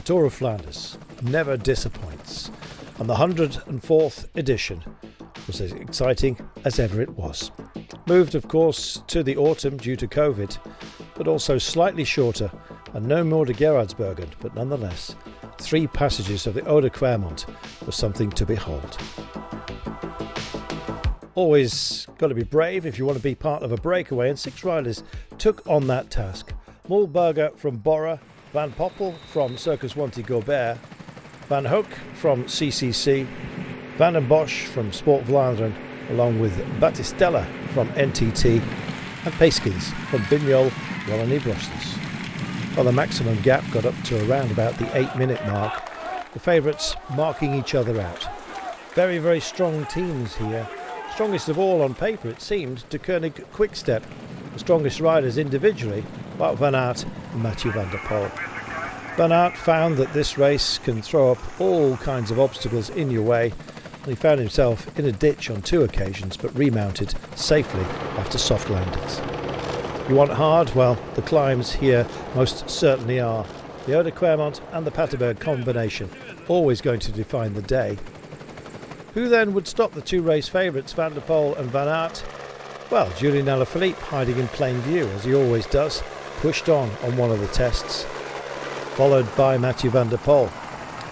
Tour of Flanders never disappoints, and the 104th edition was as exciting as ever it was. Moved, of course, to the autumn due to COVID, but also slightly shorter and no more to Gerardsbergen, but nonetheless, 3 passages of the Eau de Clermont was something to behold. Always got to be brave if you want to be part of a breakaway, and 6 riders took on that task. Mulberger from Bora, Van Poppel from Circus Wanty Gobert, Van Hoek from CCC, Van den Bosch from Sport Vlaanderen, along with Battistella from NTT, and Peskins from Bignol Wallonie Brussels. Well, the maximum gap got up to around about the 8-minute mark, the favourites marking each other out. Very, very strong teams here. Strongest of all on paper, it seemed, De Koning Quickstep. The strongest riders individually, Wout van Aert and Mathieu van der Poel. Van Aert found that this race can throw up all kinds of obstacles in your way, and he found himself in a ditch on 2 occasions, but remounted safely after soft landings. You want hard? Well, the climbs here most certainly are. The Eau de Clermont and the Paterberg combination, always going to define the day. Who then would stop the 2 race favourites, Van der Poel and Van Aert? Well, Julian Alaphilippe, hiding in plain view, as he always does, pushed on one of the tests, followed by Mathieu van der Poel.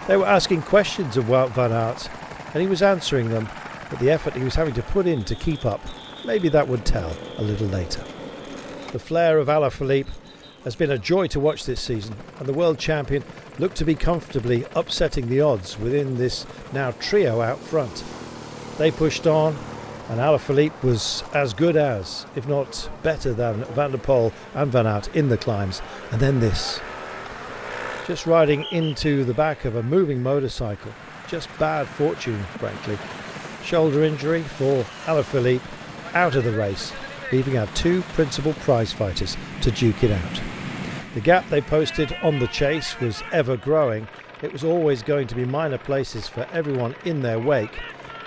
They were asking questions of Wout van Aert, and he was answering them, but the effort he was having to put in to keep up, maybe that would tell a little later. The flair of Alaphilippe has been a joy to watch this season, and the world champion looked to be comfortably upsetting the odds within this now trio out front. They pushed on, and Alaphilippe was as good as, if not better than, Van der Poel and Van Aert in the climbs. And then this. Just riding into the back of a moving motorcycle. Just bad fortune, frankly. Shoulder injury for Alaphilippe, out of the race, leaving our 2 principal prize fighters to duke it out. The gap they posted on the chase was ever growing. It was always going to be minor places for everyone in their wake.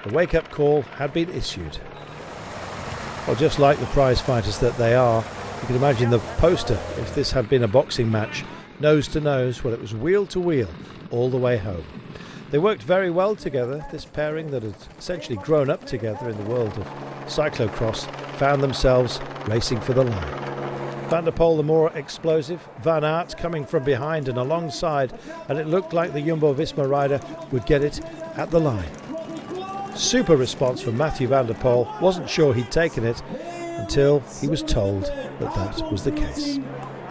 The wake-up call had been issued. Well, just like the prize fighters that they are, you can imagine the poster if this had been a boxing match, nose to nose. Well, it was wheel to wheel all the way home. They worked very well together. This pairing that had essentially grown up together in the world of cyclocross found themselves racing for the line. Van der Poel the more explosive, Van Aert coming from behind and alongside, and it looked like the Jumbo-Visma rider would get it at the line. Super response from Mathieu van der Poel. Wasn't sure he'd taken it until he was told that that was the case.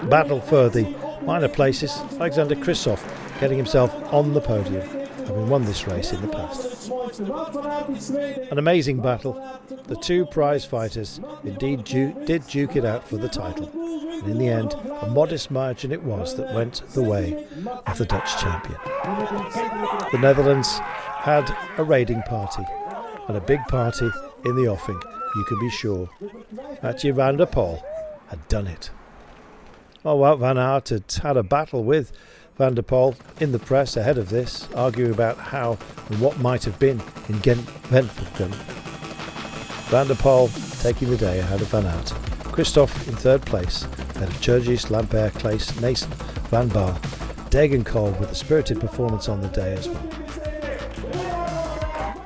Battle for the minor places, Alexander Kristoff getting himself on the podium, having won this race in the past. An amazing battle. The 2 prize fighters indeed did duke it out for the title, and in the end a modest margin it was that went the way of the Dutch champion. The Netherlands had a raiding party, and a big party in the offing, you can be sure. Mathieu van der Poel had done it. Well, Wout van Aert had a battle with Van der Poel in the press ahead of this, arguing about how and what might have been in Gent-Wevelgem. Van der Poel taking the day ahead of Van Aert. Kristoff in 3rd place, ahead of Turgis, Lampaert, Claes, Nason, Van Baal. Degenkolb with a spirited performance on the day as well.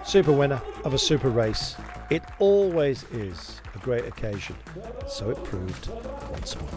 Super winner of a super race. It always is a great occasion, so it proved once more.